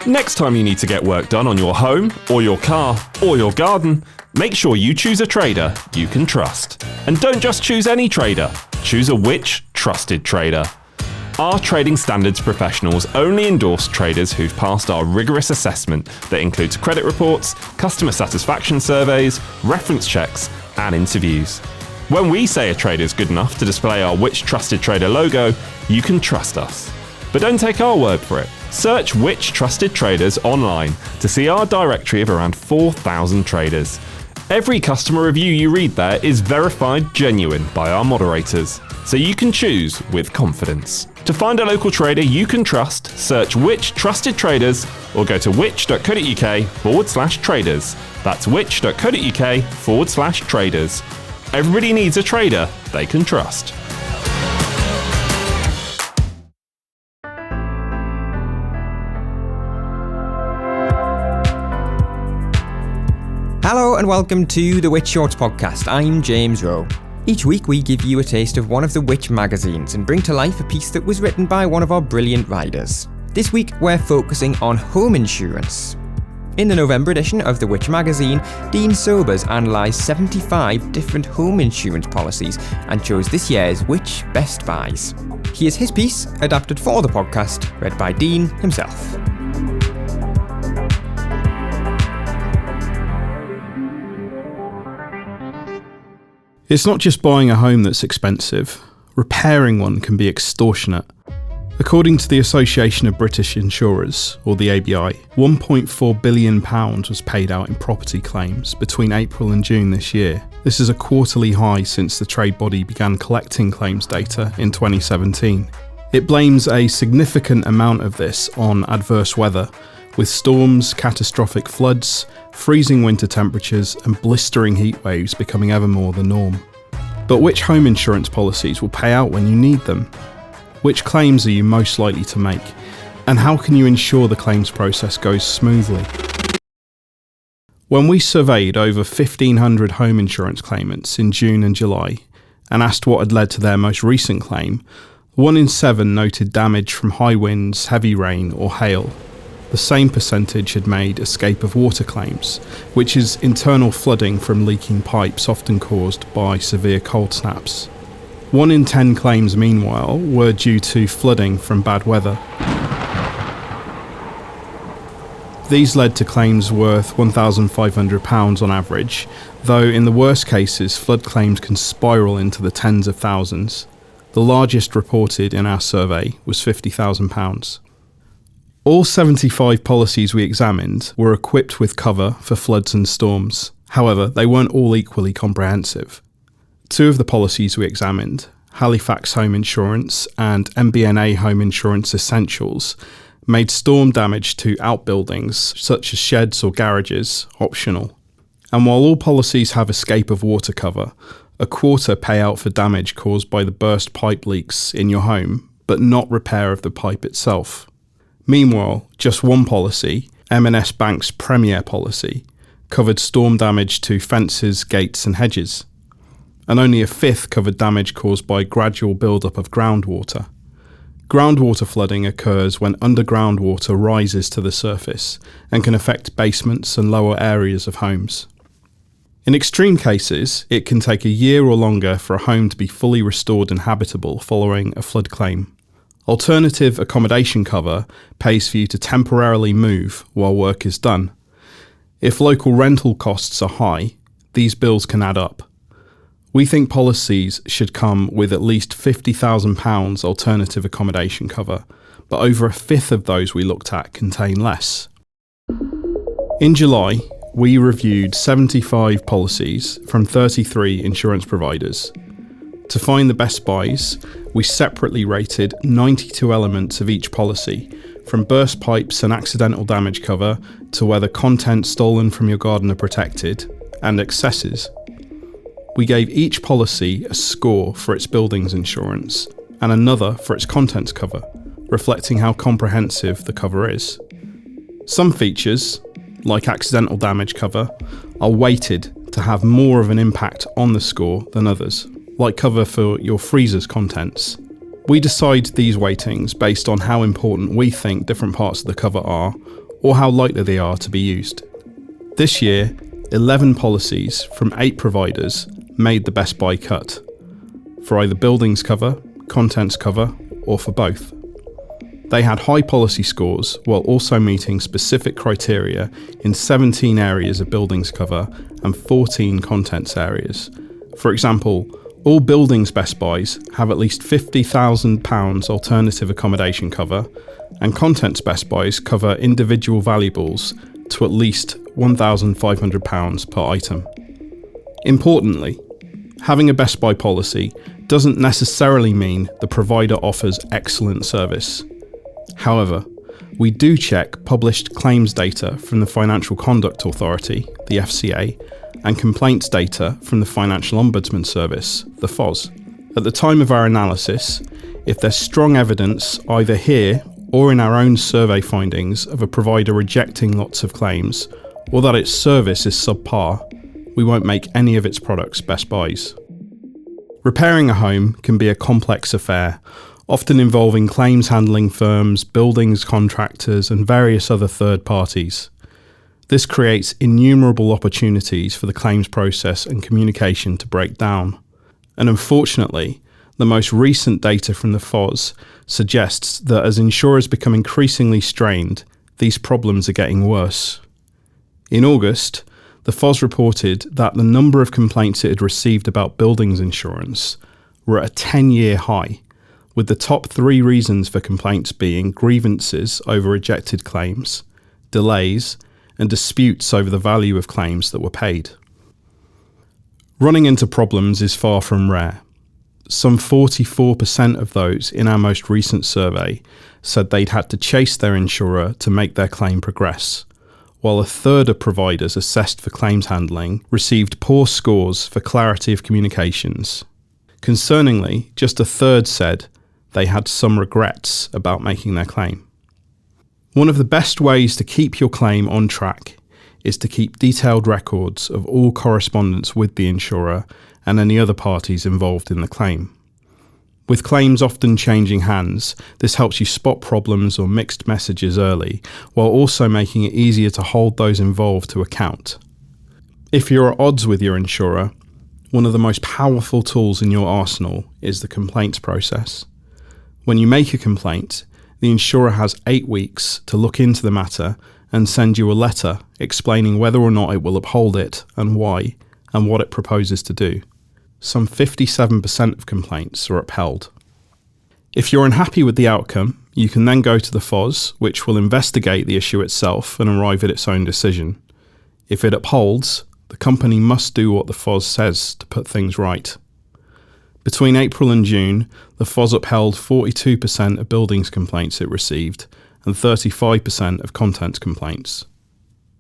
Next time you need to get work done on your home, or your car, or your garden, make sure you choose a trader you can trust. And don't just choose any trader, choose a Which? Trusted trader. Our trading standards professionals only endorse traders who've passed our rigorous assessment that includes credit reports, customer satisfaction surveys, reference checks, and interviews. When we say a trader's good enough to display our Which? Trusted trader logo, you can trust us. But don't take our word for it. Search Which? Trusted Traders online to see our directory of around 4,000 traders. Every customer review you read there is verified genuine by our moderators, so you can choose with confidence. To find a local trader you can trust, search Which? Trusted Traders or go to which.co.uk/traders. That's which.co.uk/traders. Everybody needs a trader they can trust. Hello and welcome to the Which Shorts podcast. I'm James Rowe. Each week we give you a taste of one of the Which magazines and bring to life a piece that was written by one of our brilliant writers. This week we're focusing on home insurance. In the November edition of the Which magazine, Dean Sobers analysed 75 different home insurance policies and chose this year's Which Best Buys. Here's his piece, adapted for the podcast, read by Dean himself. It's not just buying a home that's expensive. Repairing one can be extortionate. According to the Association of British Insurers, or the ABI, £1.4 billion was paid out in property claims between April and June this year. This is a quarterly high since the trade body began collecting claims data in 2017. It blames a significant amount of this on adverse weather, with storms, catastrophic floods, freezing winter temperatures and blistering heat waves becoming ever more the norm. But which home insurance policies will pay out when you need them? Which claims are you most likely to make? And how can you ensure the claims process goes smoothly? When we surveyed over 1,500 home insurance claimants in June and July and asked what had led to their most recent claim, 1 in 7 noted damage from high winds, heavy rain or hail. The same percentage had made escape of water claims, which is internal flooding from leaking pipes often caused by severe cold snaps. 1 in 10 claims, meanwhile, were due to flooding from bad weather. These led to claims worth £1,500 on average, though in the worst cases, flood claims can spiral into the tens of thousands. The largest reported in our survey was £50,000. All 75 policies we examined were equipped with cover for floods and storms. However, they weren't all equally comprehensive. 2 of the policies we examined, Halifax Home Insurance and MBNA Home Insurance Essentials, made storm damage to outbuildings, such as sheds or garages, optional. And while all policies have escape of water cover, a quarter pay out for damage caused by the burst pipe leaks in your home, but not repair of the pipe itself. Meanwhile, just one policy, M&S Bank's Premier policy, covered storm damage to fences, gates and hedges, and only a fifth covered damage caused by gradual build-up of groundwater. Groundwater flooding occurs when underground water rises to the surface and can affect basements and lower areas of homes. In extreme cases, it can take a year or longer for a home to be fully restored and habitable following a flood claim. Alternative accommodation cover pays for you to temporarily move while work is done. If local rental costs are high, these bills can add up. We think policies should come with at least £50,000 alternative accommodation cover, but over a fifth of those we looked at contain less. In July, we reviewed 75 policies from 33 insurance providers. To find the best buys, we separately rated 92 elements of each policy, from burst pipes and accidental damage cover to whether contents stolen from your garden are protected, and excesses. We gave each policy a score for its buildings insurance and another for its contents cover, reflecting how comprehensive the cover is. Some features, like accidental damage cover, are weighted to have more of an impact on the score than others, like cover for your freezer's contents. We decide these weightings based on how important we think different parts of the cover are, or how likely they are to be used. This year, 11 policies from 8 providers made the Best Buy cut, for either buildings cover, contents cover, or for both. They had high policy scores while also meeting specific criteria in 17 areas of buildings cover and 14 contents areas. For example, all buildings Best Buys have at least £50,000 alternative accommodation cover, and contents Best Buys cover individual valuables to at least £1,500 per item. Importantly, having a Best Buy policy doesn't necessarily mean the provider offers excellent service. However, we do check published claims data from the Financial Conduct Authority, the FCA, and complaints data from the Financial Ombudsman Service, the FOS. At the time of our analysis, if there's strong evidence either here or in our own survey findings of a provider rejecting lots of claims, or that its service is subpar, we won't make any of its products Best Buys. Repairing a home can be a complex affair, often involving claims handling firms, buildings contractors, and various other third parties. This creates innumerable opportunities for the claims process and communication to break down. And unfortunately, the most recent data from the FOS suggests that as insurers become increasingly strained, these problems are getting worse. In August, the FOS reported that the number of complaints it had received about buildings insurance were at a 10-year high, with the top 3 reasons for complaints being grievances over rejected claims, delays, and disputes over the value of claims that were paid. Running into problems is far from rare. Some 44% of those in our most recent survey said they'd had to chase their insurer to make their claim progress, while a third of providers assessed for claims handling received poor scores for clarity of communications. Concerningly, just a third said they had some regrets about making their claim. One of the best ways to keep your claim on track is to keep detailed records of all correspondence with the insurer and any other parties involved in the claim. With claims often changing hands, this helps you spot problems or mixed messages early, while also making it easier to hold those involved to account. If you're at odds with your insurer, one of the most powerful tools in your arsenal is the complaints process. When you make a complaint, the insurer has 8 weeks to look into the matter and send you a letter explaining whether or not it will uphold it and why, and what it proposes to do. Some 57% of complaints are upheld. If you're unhappy with the outcome, you can then go to the FOS, which will investigate the issue itself and arrive at its own decision. If it upholds, the company must do what the FOS says to put things right. Between April and June, the FOS upheld 42% of buildings complaints it received and 35% of contents complaints.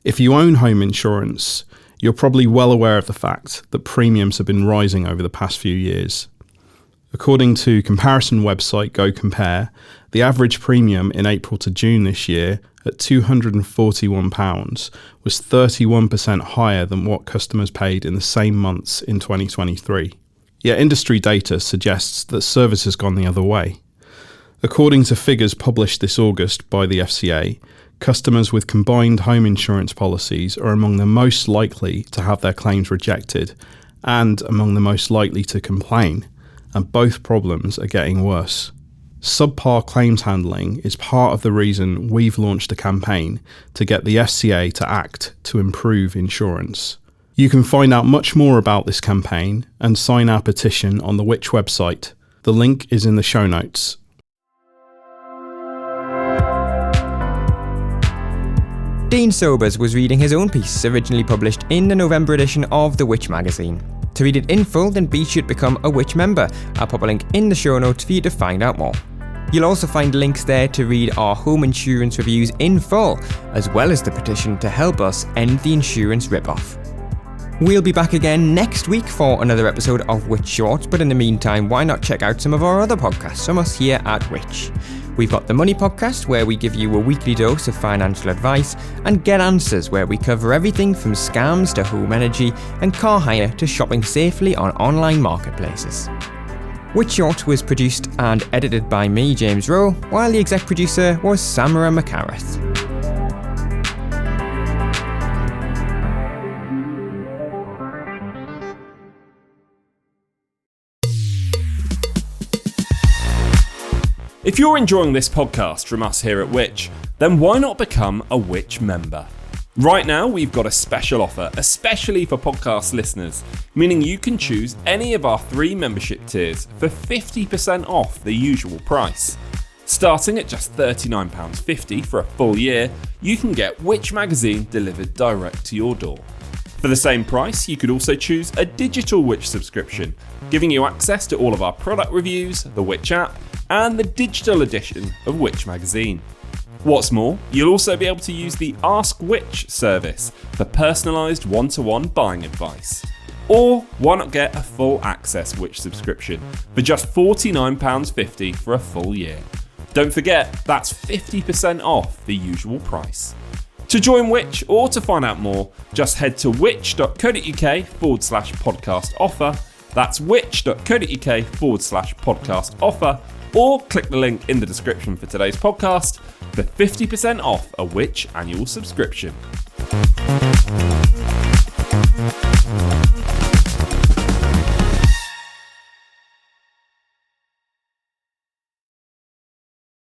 If you own home insurance, you're probably well aware of the fact that premiums have been rising over the past few years. According to comparison website GoCompare, the average premium in April to June this year at £241 was 31% higher than what customers paid in the same months in 2023. Yet industry data suggests that service has gone the other way. According to figures published this August by the FCA, customers with combined home insurance policies are among the most likely to have their claims rejected and among the most likely to complain, and both problems are getting worse. Subpar claims handling is part of the reason we've launched a campaign to get the FCA to act to improve insurance. You can find out much more about this campaign and sign our petition on the Which website. The link is in the show notes. Dean Sobers was reading his own piece, originally published in the November edition of The Which magazine. To read it in full, then be sure to become a Which member. I'll pop a link in the show notes for you to find out more. You'll also find links there to read our home insurance reviews in full, as well as the petition to help us end the insurance rip-off. We'll be back again next week for another episode of Which Shorts, but in the meantime, why not check out some of our other podcasts from us here at Which? We've got the Money Podcast, where we give you a weekly dose of financial advice, and Get Answers, where we cover everything from scams to home energy and car hire to shopping safely on online marketplaces. Which Short was produced and edited by me, James Rowe, while the exec producer was Samara McCarrath. If you're enjoying this podcast from us here at Which, then why not become a Which member? Right now, we've got a special offer, especially for podcast listeners, meaning you can choose any of our 3 membership tiers for 50% off the usual price. Starting at just £39.50 for a full year, you can get Which magazine delivered direct to your door. For the same price, you could also choose a digital Which subscription, giving you access to all of our product reviews, the Which app, and the digital edition of Which magazine. What's more, you'll also be able to use the Ask Which service for personalised one-to-one buying advice. Or why not get a full access Which subscription for just £49.50 for a full year? Don't forget, that's 50% off the usual price. To join Which or to find out more, just head to which.co.uk/podcast offer. That's which.co.uk/podcast offer, or click the link in the description for today's podcast for 50% off a Which annual subscription.